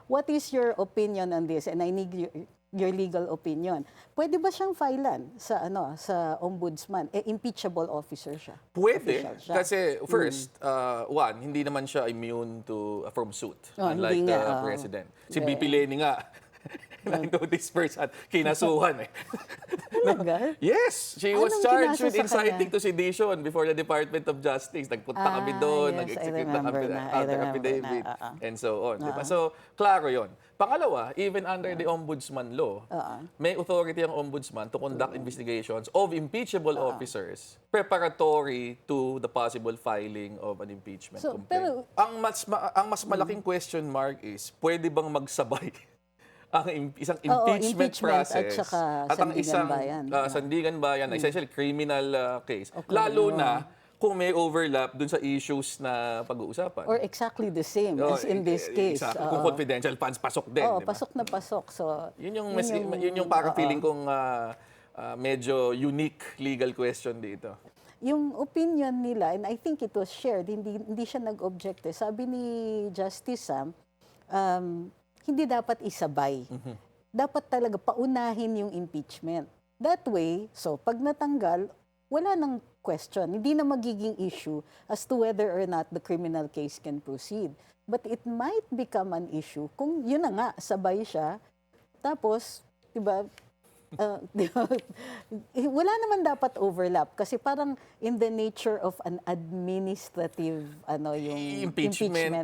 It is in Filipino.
what is your opinion on this? And I need your legal opinion. Pwede ba siyang filean sa ombudsman? Impeachable officer siya. Pwede, Official siya. kasi first, one, hindi naman siya immune from suit, unlike hindi the nga, president. Si BP Leni nga, I know this person, kinasuhan eh. Talaga? Yes, she was Anong charged kinasa with sa inciting kanya? to sedition before the Department of Justice. Nagpunta kami doon, Yes, I nag-execute ng remember na. I remember affidavit, na. and so on. Diba? So, klaro yon. Pangalawa, even under the ombudsman law, may authority ang ombudsman to conduct investigations of impeachable officers preparatory to the possible filing of an impeachment So, complaint. Ang mas malaking question mark is, pwede bang magsabay ang isang impeachment process at ang Sandigan isang Bayan. Sandigan Bayan, essentially criminal case, Okay, lalo na kung may overlap dun sa issues na pag-uusapan. Or exactly the same as in this case. Exactly. Kung confidential funds, pasok din. Oo, Diba? pasok na pasok. So, Yun yung parang feeling kong medyo unique legal question dito. yung opinion nila, and I think it was shared, hindi siya nag-object. Sabi ni Justice Sam, hindi dapat isabay. Dapat talaga paunahin yung impeachment. That way, so pag natanggal, wala nang question. Hindi na magiging issue as to whether or not the criminal case can proceed. But it might become an issue kung yun na nga, sabay siya. Tapos, diba, wala naman dapat overlap kasi parang in the nature of an administrative yung Impeachment